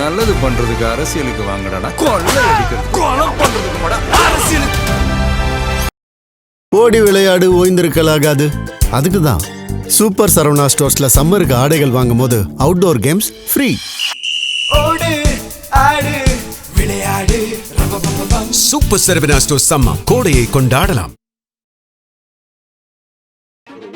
நல்லது பண்றதுக்கு அரசியலுக்கு வாங்கடா, கொள்ளை அடிக்கிறது கொலை பண்றதுக்கு அரசியலுக்கு. ஓடி விளையாடு ஓய்ந்திருக்கலாகாது. அதுக்கு தான் சூப்பர் சரவணா ஸ்டோர்ஸ்ல சம்மருக்கு ஆடைகள் வாங்கும் போது அவுட்டோர் கேம்ஸ் ஃப்ரீ. ஓடு ஆடு விளையாடு. சூப்பர் சரவணா ஸ்டோர்ஸ் சம்மா கோடையை கொண்டாடலாம்.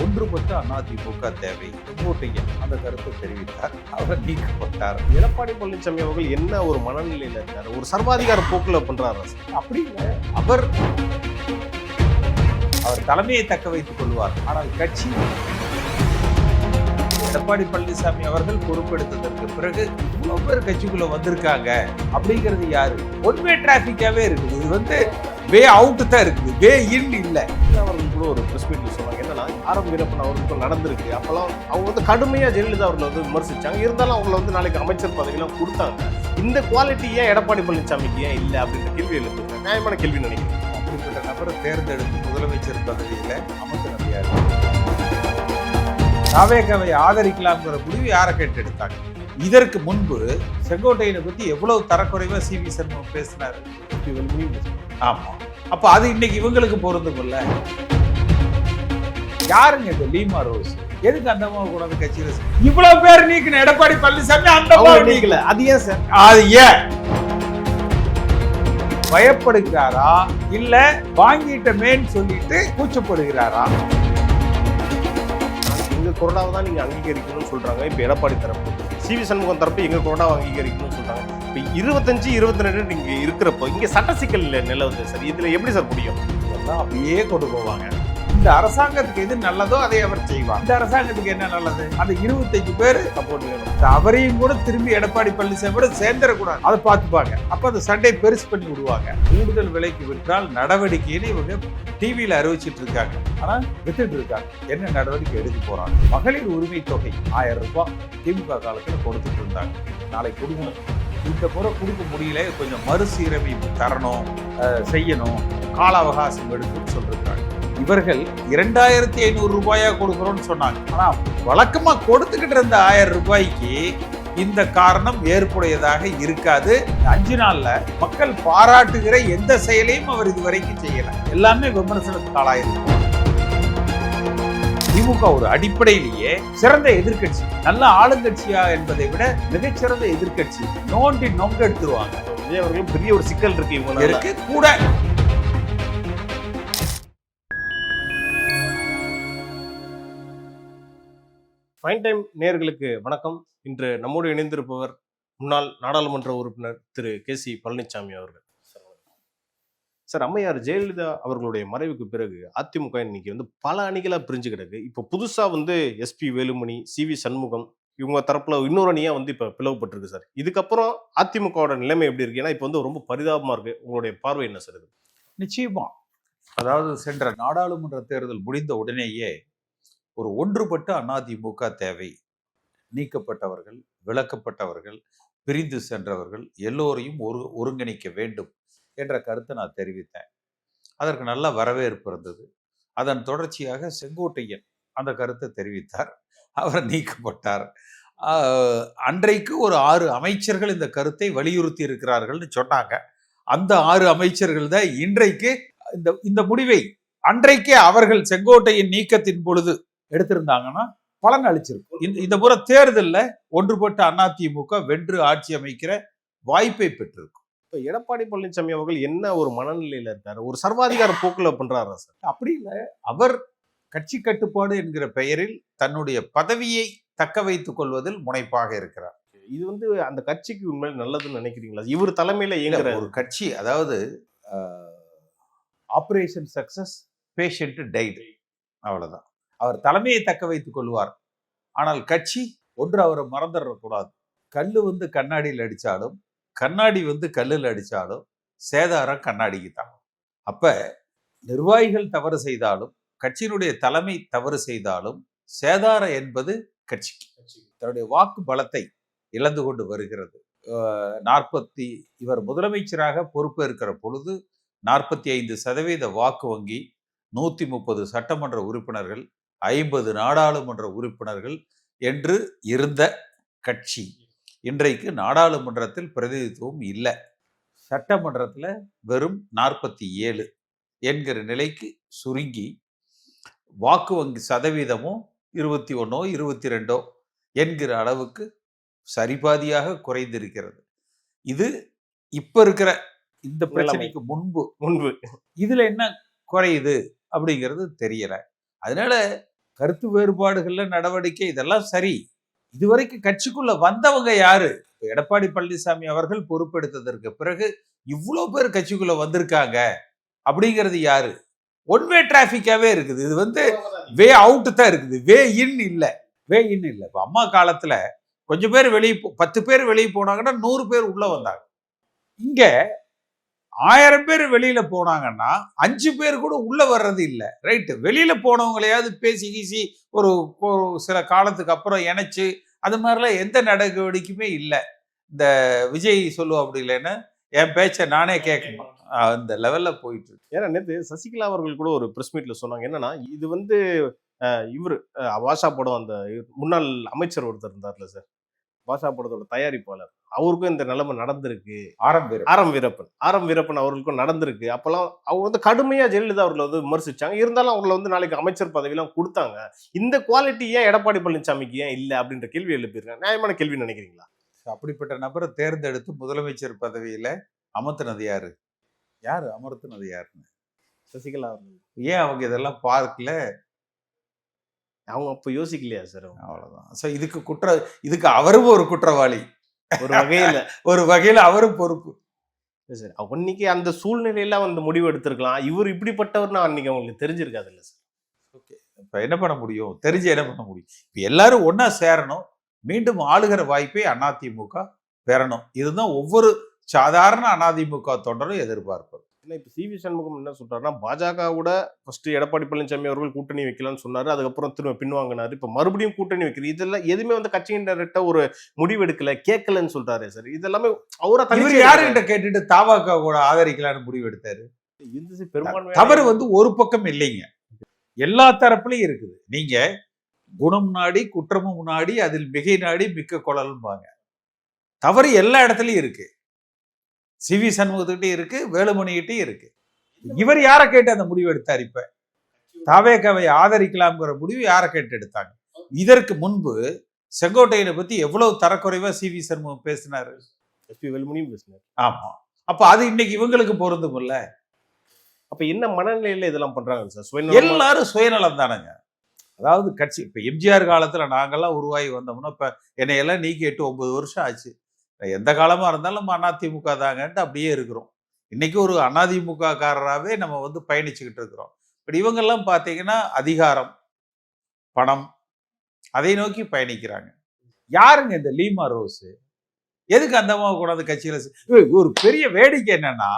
ஒன்றுபட்ட அதிமுக தேவை செங்கோட்டையன் அந்த கருத்தை தெரிவித்தார். அவர் நீக்கப்பட்டார். எடப்பாடி பழனிசாமி அவர்கள் என்ன ஒரு மனநிலையில இருக்காரு? ஒரு சர்வாதிகார போக்குல பண்றாரு. அப்படி இல்லை, அவர் தலைமையை தக்க வைத்துக் கொள்வார். ஆனால் கட்சி எடப்பாடி பழனிசாமி அவர்கள் பொறுப்பெடுத்ததற்கு பிறகு இவ்வளவு பேர் கட்சிக்குள்ள வந்திருக்காங்க அப்படிங்கிறது யாரு? ஒன்வே டிராபிக்காவே இருக்குது. இது வே அவுட் தான் இருக்குது, வே இன் இல்ல. அவர்கள் கூட ஒரு பிரஸ் மீட்ல சொன்னாங்க, என்னன்னா ஆரம் வீரப்பன் அவர்களுக்கு நடந்திருக்கு. அப்பெல்லாம் அவங்க கடுமையா ஜெயலலிதா அவர்களை விமர்சிச்சாங்க. இருந்தாலும் அவங்களை நாளைக்கு அமைச்சர் பதவியெல்லாம் கொடுத்தாங்க. இந்த குவாலிட்டி ஏன் எடப்பாடி பழனிசாமிக்கு ஏன் இல்லை அப்படின்ற கேள்வி எழுப்புங்க. நியாயமான கேள்வி நினைக்கிறேன். அப்படிப்பட்ட நபரை தேர்ந்தெடுத்து முதலமைச்சர் பதவியில அமர்த்த முடியாது. தாவேகாவை ஆதரிக்கலாம்ங்கிற முடிவு யாரை கேட்டு எடுத்தாங்க? இதற்கு முன்பு செங்கோட்டையனை பத்தி எவ்வளவு தரக்குறைவா சி.வி. சண்முகம் பேசினாரு. ஆமா, அப்ப அது இன்னைக்கு இவங்களுக்கு பொருந்தும்ல. யாருங்க இந்த லீமா ரோஸ்? எதுக்கு அந்த அம்மா கூட கட்சியில இவ்வளவு பேர் நீக்கின எடப்பாடி பழனிசாமி அந்த நீக்கல? அது ஏன் சார்? அது ஏன் பயப்படுகிறாரா இல்ல வாங்கிட்டமேன்னு சொல்லிட்டு கூச்சப்படுகிறாரா? எங்க கொரோனாவை தான் நீங்க அங்கீகரிக்கணும்னு சொல்றாங்க. இப்ப எடப்பாடி தரப்பு, சி.வி. சண்முகம் தரப்பு எங்க கொரோனாவை அங்கீகரிக்கணும்னு சொல்றாங்க. இப்ப 25, 22 நீங்க இருக்கிறப்போ இங்க சட்ட சிக்கல் நிலவுது சார். இதுல எப்படி சார் முடியும்? இதெல்லாம் அப்படியே கொண்டு போவாங்க. இந்த அரசாங்கத்துக்கு எது நல்லதோ அதை அவர் செய்வார். இந்த அரசாங்கத்துக்கு என்ன நல்லது? அந்த 25 பேர் சப்போர்ட் வேணும். அவரையும் கூட திரும்பி எடப்பாடி பழனிசாமி கூட சேர்ந்துடக்கூடாது, அதை பார்த்துப்பாங்க. அப்ப அந்த சண்டை பெருசு பண்ணி விடுவாங்க. கூடுதல் விலைக்கு விற்றால் நடவடிக்கைன்னு இவங்க டிவியில அறிவிச்சிட்டு இருக்காங்க. ஆனா வித்துட்டு இருக்காங்க. என்ன நடவடிக்கை எடுக்க போறாங்க? மகளிர் உரிமை தொகை 1000 ரூபாய் திமுக காலத்துல கொடுத்துட்டு இருந்தாங்க. நாளைக்கு கொடுக்கணும். இந்த முறை கொடுக்க முடியல, கொஞ்சம் மறுசீரமைப்பு தரணும், செய்யணும், கால அவகாசம் எடுக்குன்னு சொல்லிருக்காங்க. இவர்கள் 2500 ரூபாயா கொடுக்கிறோம்னு சொன்னாங்க. ஆனா வழக்கமா கொடுத்துக்கிட்டு இருந்த 1000 ரூபாய்க்கு இந்த காரணம் ஏற்புடையதாக இருக்காது. 5 நாள்ல மக்கள் பாராட்டுகிற எந்த செயலையும் அவர் இதுவரைக்கும் செய்யல. எல்லாமே விமர்சனத்துக்கு ஆளாயிருக்கு. திமுக ஒரு அடிப்படையிலேயே சிறந்த எதிர்கட்சி, நல்ல ஆளுங்கட்சியா என்பதை விட மிகச்சிறந்த எதிர்கட்சி. நோண்டி நொங்க எடுத்துருவாங்க. விஜய் அவர்களும் பெரிய ஒரு சிக்கல் இருக்கு இவங்க இருக்கு கூட. ஃபைன் டைம் நேயர்களுக்கு வணக்கம். இன்று நம்மோடு இணைந்திருப்பவர் முன்னாள் நாடாளுமன்ற உறுப்பினர் திரு கே.சி. பழனிசாமி அவர்கள். சார், அம்மையார் ஜெயலலிதா அவர்களுடைய மறைவுக்கு பிறகு அதிமுக இன்னைக்கு பல அணிகளா பிரிஞ்சு கிடக்கு. இப்போ புதுசா எஸ்.பி. வேலுமணி, சி.வி. சண்முகம் இவங்க தரப்புல இன்னொரு அணியா இப்ப பிளவுபட்டிருக்கு சார். இதுக்கப்புறம் அதிமுகவோட நிலைமை எப்படி இருக்கு? ஏன்னா இப்ப ரொம்ப பரிதாபமா இருக்கு. உங்களுடைய பார்வை என்ன சார்? நிச்சயமா, அதாவது சென்ற நாடாளுமன்ற தேர்தல் முடிந்த உடனேயே ஒரு ஒன்றுபட்ட அதிமுக தேவை. நீக்கப்பட்டவர்கள், விலக்கப்பட்டவர்கள், பிரிந்து சென்றவர்கள் எல்லோரையும் ஒருங்கிணைக்க வேண்டும் என்ற கருத்தை நான் தெரிவித்தேன். அதற்கு நல்ல வரவேற்பு இருந்தது. அதன் தொடர்ச்சியாக செங்கோட்டையன் அந்த கருத்தை தெரிவித்தார். அவர் நீக்கப்பட்டார். அன்றைக்கு ஒரு 6 அமைச்சர்கள் இந்த கருத்தை வலியுறுத்தி இருக்கிறார்கள்னு சொன்னாங்க. அந்த 6 அமைச்சர்கள் தான் இன்றைக்கு இந்த முடிவை அன்றைக்கே அவர்கள் செங்கோட்டையின் நீக்கத்தின் பொழுது எடுத்திருந்தாங்கன்னா பலன் அளிச்சிருக்கும். இந்த முறை தேர்தலில் ஒன்றுபட்ட அதிமுக வென்று ஆட்சி அமைக்கிற வாய்ப்பை பெற்றிருக்கும். இப்ப எடப்பாடி பழனிசாமி அவர்கள் என்ன ஒரு மனநிலையில இருக்காரு? ஒரு சர்வாதிகார போக்குல பண்றாரா சார்? அப்படி இல்லை, அவர் கட்சி கட்டுப்பாடு என்கிற பெயரில் தன்னுடைய பதவியை தக்க வைத்துக் கொள்வதில் முனைப்பாக இருக்கிறார். இது அந்த கட்சிக்கு உண்மையில நல்லதுன்னு நினைக்கிறீங்களா? இவர் தலைமையில இயங்குற ஒரு கட்சி, அதாவது ஆபரேஷன் சக்சஸ், பேஷண்ட் டைடு, அவ்வளவுதான். அவர் தலைமையை தக்க வைத்துக் கொள்வார். ஆனால் கட்சி ஒன்று அவரை மறந்துடக்கூடாது. கல்லு கண்ணாடியில் அடிச்சாலும், கண்ணாடி கல்லில் அடிச்சாலும் சேதாரம் கண்ணாடிக்கு தான். அப்ப நிர்வாகிகள் தவறு செய்தாலும், கட்சியினுடைய தலைமை தவறு செய்தாலும் சேதாரம் என்பது கட்சிக்கு. தன்னுடைய வாக்கு பலத்தை இழந்து கொண்டு வருகிறது. இவர் முதலமைச்சராக பொறுப்பேற்கிற பொழுது 45% வாக்கு வங்கி, 130 சட்டமன்ற உறுப்பினர்கள், 50 நாடாளுமன்ற உறுப்பினர்கள் என்று இருந்த கட்சி இன்றைக்கு நாடாளுமன்றத்தில் பிரதிநிதித்துவம் இல்லை. சட்டமன்றத்தில் வெறும் 47 என்கிற நிலைக்கு சுருங்கி வாக்கு வங்கி சதவீதமும் 21 22 என்கிற அளவுக்கு சரிபாதியாக குறைந்திருக்கிறது. இது இப்ப இருக்கிற இந்த பிரச்சனைக்கு முன்பு இதுல என்ன குறையுது அப்படிங்கிறது தெரியல. அதனால கருத்து வேறுபாடுகள்ல நடவடிக்கை இதெல்லாம் சரி. இதுவரைக்கும் கட்சிக்குள்ள வந்தவங்க யாரு? எடப்பாடி பழனிசாமி அவர்கள் பொறுப்பெடுத்ததற்கு பிறகு இவ்வளவு பேர் கட்சிக்குள்ள வந்திருக்காங்க அப்படிங்கிறது யாரு? ஒன் வே டிராபிக்காவே இருக்குது. இது வே அவுட் தான் இருக்குது, வே இன் இல்லை. இப்ப அம்மா காலத்துல கொஞ்சம் பேர் வெளியே 10 பேர் வெளியே போனாங்கன்னா 100 பேர் உள்ள வந்தாங்க. இங்க 1000 பேர் வெளியில போனாங்கன்னா 5 பேர் கூட உள்ள வர்றது இல்லை. ரைட்டு, வெளியில போனவங்களையாவது பேசி கீசி ஒரு சில காலத்துக்கு அப்புறம் இணைச்சு அது மாதிரிலாம் எந்த நடவடிக்கையுமே இல்லை. இந்த விஜய் சொல்லுவோம் அப்படி இல்லைன்னா என் பேச்சை நானே கேட்கணும், அந்த லெவல்ல போயிட்டு இருக்கு. ஏன்னா நேற்று சசிகலா அவர்கள் கூட ஒரு பிரஸ் மீட்ல சொன்னாங்க. என்னன்னா, இது இவர் பாஷா படம் அந்த முன்னாள் அமைச்சர் ஒருத்தர் இருந்தார்ல சார், பாஷா படத்தோட தயாரிப்பாளர், அவருக்கும் இந்த நிலைமை நடந்திருக்கு. ஆரம் வீரப்பன் அவர்களுக்கும் நடந்திருக்கு. அப்பெல்லாம் அவங்க கடுமையா ஜெயலலிதா அவர்களை விமர்சிச்சாங்க. இருந்தாலும் அவங்களை நாளைக்கு அமைச்சர் பதவியெல்லாம் கொடுத்தாங்க. இந்த குவாலிட்டி ஏன் எடப்பாடி பழனிசாமிக்கு ஏன் இல்லை அப்படின்ற கேள்வி எழுப்பியிருக்காங்க. நியாயமான கேள்வி நினைக்கிறீங்களா? அப்படிப்பட்ட நபரை தேர்ந்தெடுத்து முதலமைச்சர் பதவியில அமர்த்தினது யாரு? அமர்த்தினது யாருன்னு சசிகலா அவர்கள். ஏன் அவங்க இதெல்லாம் பார்க்கல? அவங்க அப்ப யோசிக்கலையா சார்? அவ்வளவுதான். ஸோ இதுக்கு அவரும் ஒரு குற்றவாளி, ஒரு வகையில அவரும் பொறுப்பு சார். அன்னைக்கு அந்த சூழ்நிலையில முடிவு எடுத்திருக்கலாம். இவர் இப்படிப்பட்டவர்னா அன்னைக்கு அவங்களுக்கு தெரிஞ்சிருக்காது இல்ல சார். ஓகே, இப்ப என்ன பண்ண முடியும்? தெரிஞ்சு என்ன பண்ண முடியும்? இப்ப எல்லாரும் ஒன்னா சேரணும், மீண்டும் ஆளுகிற வாய்ப்பை அதிமுக பெறணும். இதுதான் ஒவ்வொரு சாதாரண அதிமுக தொண்டரும் எதிர்பார்ப்பது. இப்ப சி.வி. சண்முகம் என்ன சொல்றாருன்னா, பாஜகவோட ஃபர்ஸ்ட் எடப்பாடி பழனிசாமி அவர்கள் கூட்டணி வைக்கலாம்னு சொன்னாரு. அதுக்கப்புறம் திரும்ப பின்வாங்கினாரு. இப்ப மறுபடியும் கூட்டணி வைக்கிறது, இதெல்லாம் எதுவுமே கட்சியின் டைரக்டா ஒரு முடிவு எடுக்கல, கேட்கலன்னு சொல்றாரு சார். இதெல்லாமே அவரை யாருகிட்ட கேட்டுட்டு தாவாக கூட ஆதரிக்கலான்னு முடிவு எடுத்தாரு. பெரும்பான்மை தவறு ஒரு பக்கம் இல்லைங்க, எல்லா தரப்புலையும் இருக்குது. நீங்க குணம் நாடி குற்றமும் நாடி அதில் மிகை நாடி மிக்க குழல்பாங்க. தவறு எல்லா இடத்துலயும் இருக்கு. சி.வி. சண்முகத்துக்கிட்டே இருக்கு, வேலுமணிகிட்டே இருக்கு. இவர் யாரை கேட்டு அந்த முடிவு எடுத்தார்? இப்ப தாவேகாவை ஆதரிக்கலாம்ங்கிற முடிவு யாரை கேட்டு எடுத்தாங்க? இதற்கு முன்பு செங்கோட்டையனை பத்தி எவ்வளவு தரக்குறைவா சி.வி. சண்முகம் பேசினாரு, வேலுமணியும் பேசினார். ஆமா, அப்ப அது இன்னைக்கு இவங்களுக்கு பொருந்தும் இல்ல. அப்ப என்ன மனநிலையில இதெல்லாம் பண்றாங்க சார்? எல்லாரும் சுயநலம் தானங்க. அதாவது கட்சி இப்ப எம்ஜிஆர் காலத்துல நாங்கெல்லாம் உருவாகி வந்தோம்னா, இப்ப என்னையெல்லாம் நீக்கி 8-9 வருஷம் ஆச்சு. எந்த காலமா இருந்தாலும் நம்ம அதிமுக தாங்கன்ட்டு அப்படியே இருக்கிறோம். இன்னைக்கு ஒரு அதிமுக காரராகவே நம்ம பயணிச்சுக்கிட்டு இருக்கிறோம். பட் இவங்கெல்லாம் பார்த்தீங்கன்னா அதிகாரம், பணம், அதை நோக்கி பயணிக்கிறாங்க. யாருங்க இந்த லீமா ரோஸ்? எதுக்கு அந்த அம்மாவை கொண்டாந்து கட்சியில? ஒரு பெரிய வேடிக்கை என்னன்னா,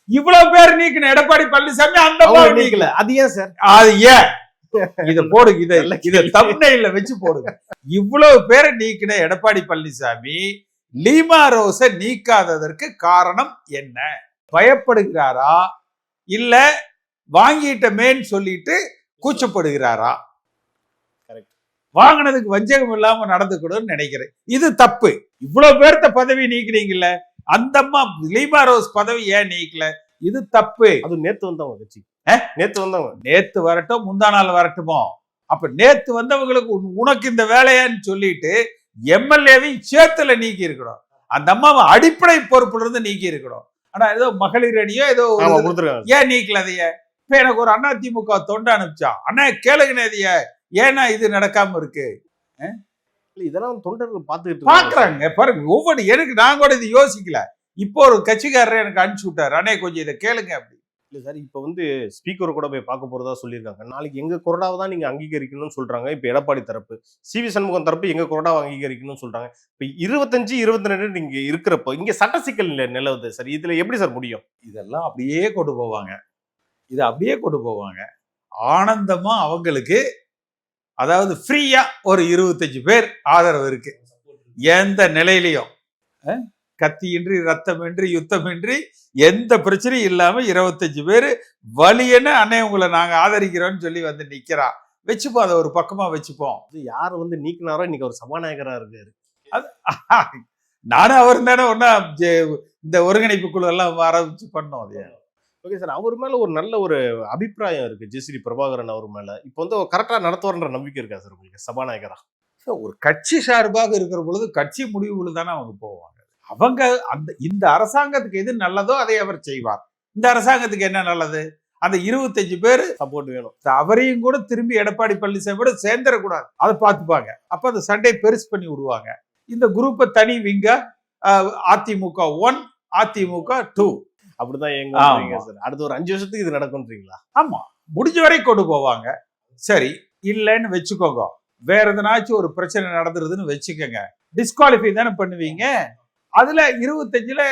இவ்வளவு பேர் நீக்கின எடப்பாடி பழனிசாமி அந்த அம்மாவை நீக்கல. அது ஏன் சார்? அது ஏன்? இத போடுங்க, இத தம்ப்நெயில்ல வச்சு போடுங்க. இவ்வளவு பேரை நீக்கின எடப்பாடி பழனிசாமி லீமா ரோஸை நீக்காததற்கு காரணம் என்ன? பயப்படுகிறாரா, இல்ல வாங்கிட்டமேன்னு சொல்லிட்டு கூச்சப்படுகிறாரா? வாங்கினதுக்கு வஞ்சகம் இல்லாம நடந்துக்கணும்னு நினைக்கிறேன். இது தப்பு. இவ்வளவு பேர்த்த பதவி நீக்கிறீங்கல்ல, அந்த அம்மா லீமா ரோஸ் பதவி ஏன் நீக்கல? இது தப்பு. அது நேத்து வந்தவங்க கட்சி, நேத்து வரட்டும், முந்தா நாள் வரட்டுமோ. அப்ப நேத்து வந்தவங்களுக்கு உனக்கு இந்த வேலையான்னு சொல்லிட்டு எம்எல்ஏவையும் சேர்த்துல நீக்கி இருக்கணும். அந்த அம்மாவை அடிப்படை பொறுப்புல இருந்து நீக்கி இருக்கணும். ஆனா ஏதோ மகளிர் அணியோ ஏதோ ஏன் நீக்கல? அதைய இப்ப எனக்கு ஒரு அதிமுக தொண்டை அனுப்பிச்சா, அண்ணா கேளுங்கண்ணே, ஏன்னா இது நடக்காம இருக்கு? இதெல்லாம் தொண்டர்கள் பாக்குறாங்க பாருங்க. ஒவ்வொரு எனக்கு நான் கூட இது யோசிக்கல. இப்போ ஒரு கட்சிக்காரர் எனக்கு அனுப்பிச்சு விட்டாரு, அண்ணே கொஞ்சம் இதை கேளுங்க அப்படி. இல்லை சார், இப்போ ஸ்பீக்கர் கூட போய் பார்க்க போறதா சொல்லியிருக்காங்க. நாளைக்கு எங்க கொறடாவை தான் நீங்க அங்கீகரிக்கணும்னு சொல்றாங்க. இப்போ எடப்பாடி தரப்பு, சி.வி. சண்முகம் தரப்பு எங்க கொறடாவை அங்கீகரிக்கணும்னு சொல்றாங்க. இப்போ 25-22 நீங்க இருக்கிறப்போ இங்க சட்ட சிக்கல் நிலவுது சார். இதுல எப்படி சார் முடியும்? இதெல்லாம் அப்படியே கொண்டு போவாங்க, இதை அப்படியே கொண்டு போவாங்க. ஆனந்தமா அவங்களுக்கு, அதாவது ஃப்ரீயா ஒரு 25 பேர் ஆதரவு இருக்கு. எந்த நிலையிலையும் கத்தியின்றி ரத்தமின்றி யுத்தமின்றி எந்த பிரச்சனையும் இல்லாம 25 பேர் வலியன்னு அண்ணே உங்களை நாங்க ஆதரிக்கிறோம்னு சொல்லி நிக்கிறா. வச்சுப்போம், அதை ஒரு பக்கமா வச்சுப்போம். யார் நீக்கினாரோ இன்னைக்கு ஒரு சபாநாயகரா இருக்காரு. நானும் அவர் தானே ஒன்னா இந்த ஒருங்கிணைப்பு குழு எல்லாம் ஆரம்பிச்சு பண்ணோம். அது ஓகே சார், அவர் மேல ஒரு நல்ல ஒரு அபிப்பிராயம் இருக்கு ஜெசிடி பிரபாகரன் அவர் மேல. இப்போ வந்து கரெக்டா நடத்துவார்ன்ற நம்பிக்கை இருக்கா சார் உங்களுக்கு சபாநாயகரா? ஒரு கட்சி சார்பாக இருக்கிற பொழுது கட்சி முடிவுகள் தானே அவங்க போவாங்க. அவங்க இந்த அரசாங்கத்துக்கு எது நல்லதோ அதை அவர் செய்வார். இந்த அரசாங்கத்துக்கு என்ன நல்லது, அந்த 25 பேர் சப்போர்ட் வேணும், அவரையும் கூட திரும்பி எடப்பாடி பழனிசாமியோட சேர்ந்துடக்கூடாது, அதை பார்த்துப்பாங்க. அப்ப அந்த சண்டை பெருசு பண்ணி விடுவாங்க. இந்த குரூப்பை தனி விங்க அதிமுக 1 அதிமுக 2 அப்படிதான் எங்க சார். அடுத்த ஒரு 5 வருஷத்துக்கு இது நடக்கும்ன்றீங்களா? ஆமா, முடிஞ்ச வரை கொண்டு போவாங்க. சரி இல்லைன்னு வச்சுக்கோங்க, வேற எதனாச்சும் ஒரு பிரச்சனை நடந்துருதுன்னு வச்சுக்கோங்க, டிஸ்குவாலிஃபை தானே பண்ணுவீங்க. அதுல 25ல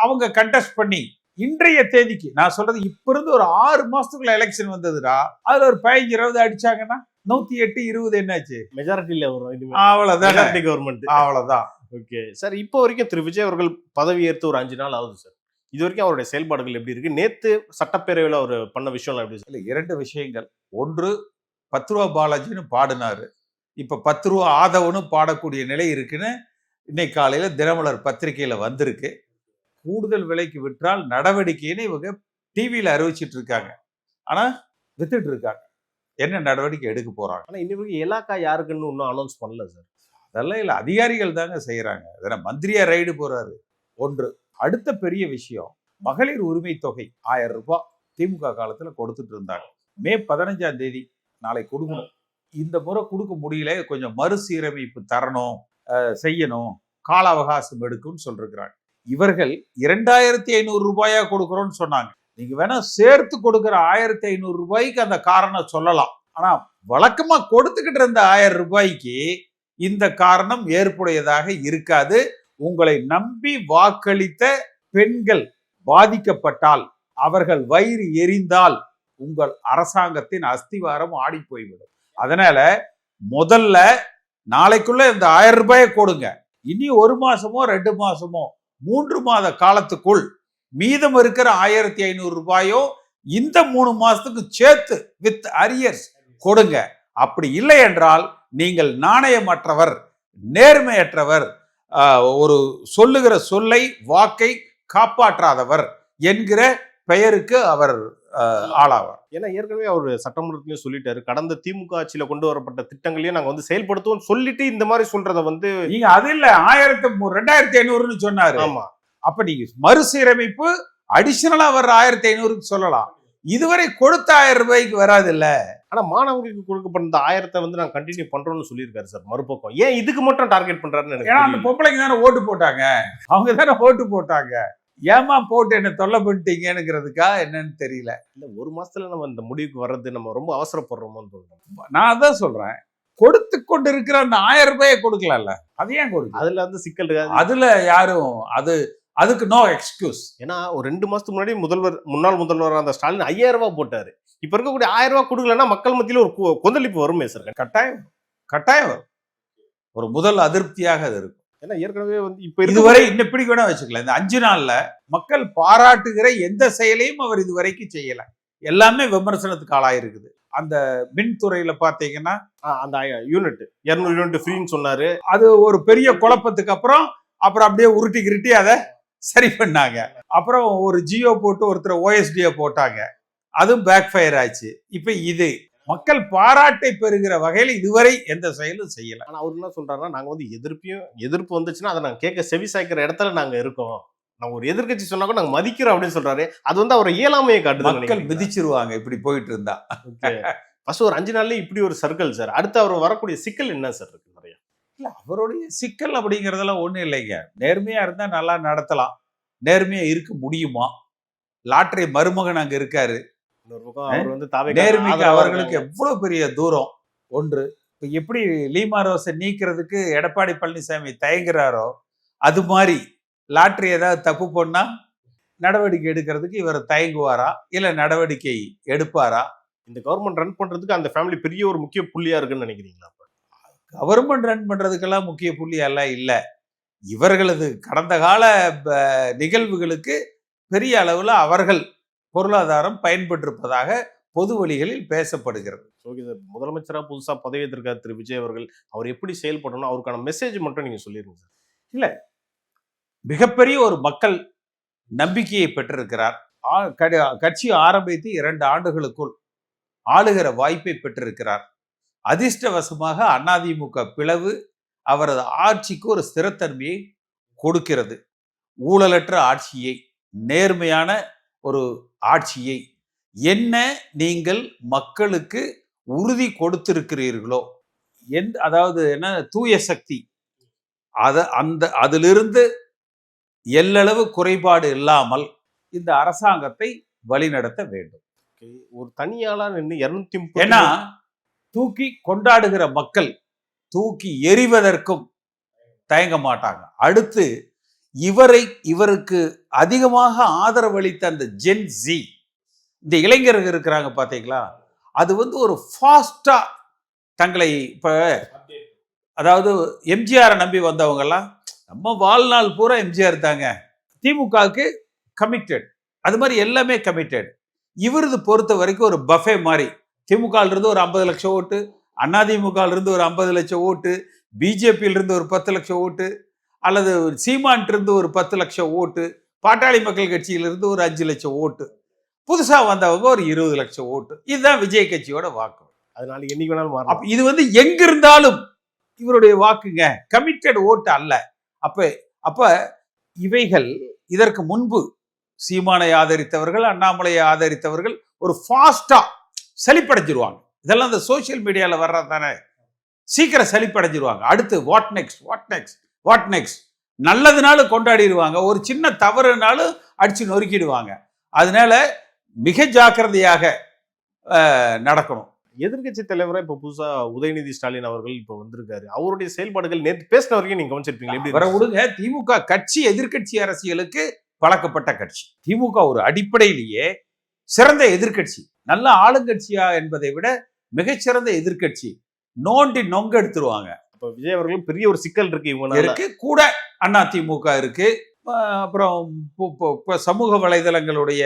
அவங்க கண்டெஸ்ட் பண்ணி இன்றைய தேதிக்கு நான் சொல்றது இப்ப இருந்து ஒரு 6 மாசத்துக்குள்ள எலெக்ஷன் வந்ததுடா, அதுல ஒரு 15-20 அடிச்சாங்கன்னா 108-20 என்னாச்சு, மெஜாரிட்டில வரும். அவ்வளவுதான் கவர்மெண்ட், அவ்வளவுதான். ஓகே சார், இப்போ வரைக்கும் திரு விஜய் அவர்கள் பதவி ஏற்று ஒரு 5 நாள் ஆகுது சார். இது வரைக்கும் அவருடைய செயல்பாடுகள் எப்படி இருக்கு? நேத்து சட்டப்பேரவையில் அவர் பண்ண விஷயம்லாம் எப்படி சார்? 2 விஷயங்கள். ஒன்று 10 ரூபா பாலாஜின்னு பாடினாரு, இப்ப 10 ரூபா ஆதவனு பாடக்கூடிய நிலை இருக்குன்னு இன்னைக்கு காலையில தினமலர் பத்திரிகையில வந்திருக்கு. கூடுதல் விலைக்கு விற்றால் நடவடிக்கைன்னு இவங்க டிவியில அறிவிச்சிட்டு இருக்காங்க. ஆனா வித்துட்டு இருக்காங்க. என்ன நடவடிக்கை எடுக்க போறாங்க? ஆனா இன்னைக்கு இலாக்கா யாருக்குன்னு இன்னும் அனௌன்ஸ் பண்ணல சார். அதெல்லாம் இல்ல, அதிகாரிகள் தாங்க செய்யறாங்க. அதெல்லாம் மந்திரியா ரைடு போறாரு. ஒன்று. அடுத்த பெரிய விஷயம், மகளிர் உரிமை தொகை 1000 ரூபாய் திமுக காலத்துல கொடுத்துட்டு இருந்தாங்க. மே 15ஆம் தேதி நாளை கொடுக்கணும். இந்த முறை கொடுக்க முடியல, கொஞ்சம் மறுசீரமைப்பு தரணும், செய்யணும், கால அவகாசம் எடுக்கும்னு சொல்றாங்க. இவர்கள் 2500 ரூபாயா கொடுக்கறோம்னு சொன்னாங்க. நீங்க வேணா சேர்த்து கொடுக்கிற 1500 ரூபாய்க்கு அந்த காரணம் சொல்லலாம். ஆனா வழக்கமா கொடுத்துக்கிட்டு இருந்த 1000 ரூபாய்க்கு இந்த காரணம் ஏற்புடையதாக இருக்காது. உங்களை நம்பி வாக்களித்த பெண்கள் பாதிக்கப்பட்டால், அவர்கள் வயிறு எரிந்தால் உங்கள் அரசாங்கத்தின் அஸ்திவாரம் ஆடி போய்விடும். அதனால முதல்ல நாளைக்குள்ள இந்த 1000 ரூபாயை கொடுங்க. இனி 1 மாசமோ 2 மாசமோ 3 மாத காலத்துக்குள் மீதம் இருக்கிற 1500 ரூபாயோ இந்த 3 மாசத்துக்கு சேர்த்து வித் அரியர்ஸ் கொடுங்க. அப்படி இல்லை என்றால் நீங்கள் நாணயமற்றவர், நேர்மையற்றவர், ஒரு சொல்லுகிற சொல்லை வாக்கை காப்பாற்றாதவர் என்கிற பெயருக்கு அவர் ஆளாவார். ஏன்னா ஏற்கனவே அவர் சட்டமன்றத்திலயும் சொல்லிட்டாரு, கடந்த திமுக ஆட்சியில கொண்டு வரப்பட்ட திட்டங்களையும் நாங்க வந்து செயல்படுத்துவோம் சொல்லிட்டு இந்த மாதிரி சொல்றத வந்து நீங்க அது இல்ல 2500 சொன்னாரு. ஆமா, அப்ப நீங்க மறுசீரமைப்பு அடிஷனலா வர்ற 1500 சொல்லலாம். இதுவரை கொடுத்த 1000 ரூபாய்க்கு வராது இல்ல. ஆனா மாணவர்களுக்கு கொடுக்கப்பட்ட 1000 வந்து நாங்க கண்டினியூ பண்றோம்னு சொல்லியிருக்காரு சார். மறுபக்கம் ஏன் இதுக்கு மட்டும் டார்கெட் பண்றாருன்னு எனக்கு ஏன்னா அந்த பொம்பளைங்க தானே ஓட்டு போட்டாங்க, அவங்க தானே ஓட்டு போட்டாங்க. ஏமா போட்டு என்ன தொல்லை பண்ணிட்டீங்கிறதுக்கா என்னன்னு தெரியல. இல்ல 1 மாசத்துல நம்ம இந்த முடிவுக்கு வர்றது நம்ம ரொம்ப அவசரப்படுறோமோன்னு தோணுது. நான் அதான் சொல்றேன், கொடுத்து கொண்டு இருக்கிற அந்த 1000 ரூபாயை கொடுக்கலாம்ல, அது ஏன் கொடுக்க? அதுல வந்து சிக்கல் இருக்காது. அதுல யாரும் அதுக்கு நோ எக்ஸ்கியூஸ். ஏன்னா ஒரு 2 மாசத்துக்கு முன்னாடி முன்னாள் முதல்வர் அந்த ஸ்டாலின் 5000 ரூபாய் போட்டாரு. இப்ப இருக்கக்கூடிய 1000 ரூபாய் கொடுக்கலன்னா மக்கள் மத்தியில ஒரு கொந்தளிப்பு வருமே சார். கட்டாயம் வரும். ஒரு முதல் அதிருப்தியாக அது இருக்கும். ஏன்னா ஏற்கனவே வந்து இப்ப இதுவரை இன்னும் பிடி கூட வச்சுக்கல, இந்த 5 நாள்ல மக்கள் பாராட்டுகிற எந்த செயலையும் அவர் இதுவரைக்கும் செய்யல. எல்லாமே விமர்சனத்துக்கு ஆளாயிருக்குது. அந்த மின்துறையில பாத்தீங்கன்னா அந்த யூனிட் 200 யூனிட் ஃப்ரீன்னு சொன்னாரு. அது ஒரு பெரிய குழப்பத்துக்கு அப்புறம் அப்படியே உருட்டி அதை சரி பண்ணாங்க. அப்புறம் ஒரு ஜியோ போட்டு ஒருத்தர் ஓஎஸ்டியை போட்டாங்க, அதுவும் பேக் ஃபயர் ஆச்சு. இப்ப இது மக்கள் பாராட்டை பெறுகிற வகையில் இதுவரை எந்த செயலும் செய்யல. ஆனா அவர் என்ன சொல்றாருன்னா, நாங்க வந்து எதிர்ப்பு வந்துச்சுன்னா அதை நாங்க கேட்க செவி சாய்க்கிற இடத்துல நாங்க இருக்கோம், நாங்க ஒரு எதிர்கட்சி சொன்னா கூட நாங்க மதிக்கிறோம் அப்படின்னு சொல்றாரு. அது வந்து அவர் இயலாமையை காட்டுது. மக்கள் மிதிச்சிருவாங்க இப்படி போயிட்டு இருந்தா. ஃபர்ஸ்ட் ஒரு 5 நாள்லயே இப்படி ஒரு சர்க்கிள் சார். அடுத்து அவர் வரக்கூடிய சிக்கல் என்ன சார் இருக்கு? நிறைய இல்ல, அவருடைய சிக்கல் அப்படிங்கறதெல்லாம் ஒண்ணும் இல்லைங்க. நேர்மையா இருந்தா நல்லா நடத்தலாம். நேர்மையா இருக்க முடியுமா? லாட்டரி மருமகன் அங்க இருக்காரு. நேர்மைக்கு அவர்களுக்கு எவ்வளவு பெரிய தூரம். ஒன்று, இப்ப எப்படி லீமா ரோஸை நீக்கிறதுக்கு எடப்பாடி பழனிசாமி தயங்குறாரோ, அது மாதிரி லாட்டரி ஏதாவது தப்பு பண்ணா நடவடிக்கை எடுக்கிறதுக்கு இவர் தயங்குவாரா, இல்ல நடவடிக்கை எடுப்பாரா? இந்த கவர்மெண்ட் ரன் பண்றதுக்கு அந்த ஃபேமிலி பெரிய ஒரு முக்கிய புள்ளியா இருக்குன்னு நினைக்கிறீங்களா? கவர்மெண்ட் ரன் பண்றதுக்கெல்லாம் முக்கிய புள்ளியெல்லாம் இல்ல. இவர்களது கடந்த கால நிகழ்வுகளுக்கு பெரிய அளவுல அவர்கள் பொருளாதாரம் பயன்பட்டிருப்பதாக பொது வழிகளில் பேசப்படுகிறது. ஓகே சார், முதலமைச்சரா புதுசா பதவி ஏற்றிருக்கார் திரு விஜய் அவர்கள். அவர் எப்படி செயல்படணும், அவருக்கான மெசேஜ் மட்டும் நீங்க சொல்லிருங்க சார். இல்ல, மிகப்பெரிய ஒரு மக்கள் நம்பிக்கையை பெற்றிருக்கிறார். கட்சி ஆரம்பித்து 2 ஆண்டுகளுக்குள் ஆளுகிற வாய்ப்பை பெற்றிருக்கிறார். அதிர்ஷ்டவசமாக அதிமுக பிளவு அவரது ஆட்சிக்கு ஒரு ஸ்திரத்தன்மையை கொடுக்கிறது. ஊழலற்ற ஆட்சியை, நேர்மையான ஒரு ஆட்சியை என்ன நீங்கள் மக்களுக்கு உறுதி கொடுத்திருக்கிறீர்களோ, அதாவது என்ன தூய சக்தி, அதிலிருந்து எல்லளவு குறைபாடு இல்லாமல் இந்த அரசாங்கத்தை வழிநடத்த வேண்டும். ஒரு தனியாளா நின்று 230 ஏன்னா தூக்கி கொண்டாடுகிற மக்கள் தூக்கி எறிவதற்கும் தயங்க மாட்டாங்க. அடுத்து இவருக்கு அதிகமாக ஆதரவளித்த அந்த ஜென் ஜி, இந்த இளைஞர்கள் இருக்கிறாங்க பாத்தீங்களா, அது ஒரு ஃபாஸ்டா தங்களை இப்ப அதாவது எம்ஜிஆரை நம்பி வந்தவங்க எல்லாம் நம்ம வாழ்நாள் பூரா எம்ஜிஆர் தாங்க, திமுகவுக்கு கமிட்டட், அது மாதிரி எல்லாமே கமிட்டட். இவரது பொறுத்த வரைக்கும் ஒரு பஃபே மாதிரி, திமுக இருந்து ஒரு 50 லட்சம் ஓட்டு, அதிமுக இருந்து ஒரு 50 லட்சம் ஓட்டு, பிஜேபியில இருந்து ஒரு 10 லட்சம் ஓட்டு, அல்லது சீமான் இருந்து ஒரு 10 லட்சம் ஓட்டு, பாட்டாளி மக்கள் கட்சியிலிருந்து ஒரு 5 லட்சம் ஓட்டு, புதுசா வந்தவங்க ஒரு 20 லட்சம் ஓட்டு. இதுதான் விஜய் கட்சியோட வாக்கு. அதனால என்னைக்கு வேணாலும் மாறலாம். இது எங்க இருந்தாலும் இவருடைய வாக்குங்க, கமிட்டட் ஓட்டு அல்ல. அப்ப இவைகள் இதற்கு முன்பு சீமானை ஆதரித்தவர்கள், அண்ணாமலையை ஆதரித்தவர்கள் ஒரு ஃபாஸ்டா சலிப்படைஞ்சிருவாங்க. இதெல்லாம் இந்த சோசியல் மீடியால வர்றதானே, சீக்கிரம் சலிப்படைஞ்சிருவாங்க. அடுத்து வாட் நெக்ஸ்ட் நல்லதுனாலும் கொண்டாடிடுவாங்க, ஒரு சின்ன தவறுனாலும் அடிச்சு நொறுக்கிடுவாங்க. அதனால மிக ஜாக்கிரதையாக நடக்கணும். எதிர்கட்சி தலைவரா இப்ப புதுசா உதயநிதி ஸ்டாலின் அவர்கள் இப்ப வந்திருக்காரு. அவருடைய செயல்பாடுகள் நேற்று பேசின வரைக்கும் நீங்க கவனிச்சிருப்பீங்க. வர விடுங்க, திமுக கட்சி எதிர்கட்சி அரசியலுக்கு பழக்கப்பட்ட கட்சி. திமுக ஒரு அடிப்படையிலேயே சிறந்த எதிர்கட்சி, நல்ல ஆளுங்கட்சியா என்பதை விட மிகச்சிறந்த எதிர்கட்சி. நோண்டி நொங்க எடுத்துருவாங்க. அப்ப விஜய் அவர்களும் பெரிய ஒரு சிக்கல் இருக்கு, இவங்க கூட அதிமுக இருக்கு. அப்புறம் சமூக வலைதளங்களுடைய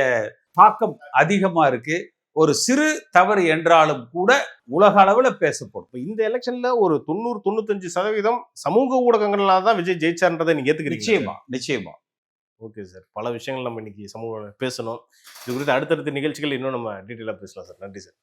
தாக்கம் அதிகமா இருக்கு. ஒரு சிறு தவறு என்றாலும் கூட உலக அளவுல பேசப்படும். இந்த எலெக்ஷன்ல ஒரு 90-95% சமூக ஊடகங்களால தான் விஜய் ஜெயிச்சார்ன்றதை நீங்க ஏத்துக்கிறீங்க? நிச்சயமா. ஓகே சார், பல விஷயங்கள் நம்ம இன்னைக்கு சமூக பேசணும். இது குறித்து அடுத்தடுத்த நிகழ்ச்சிகள் இன்னும் நம்ம டீட்டெயிலாக பேசலாம் சார். நன்றி சார்.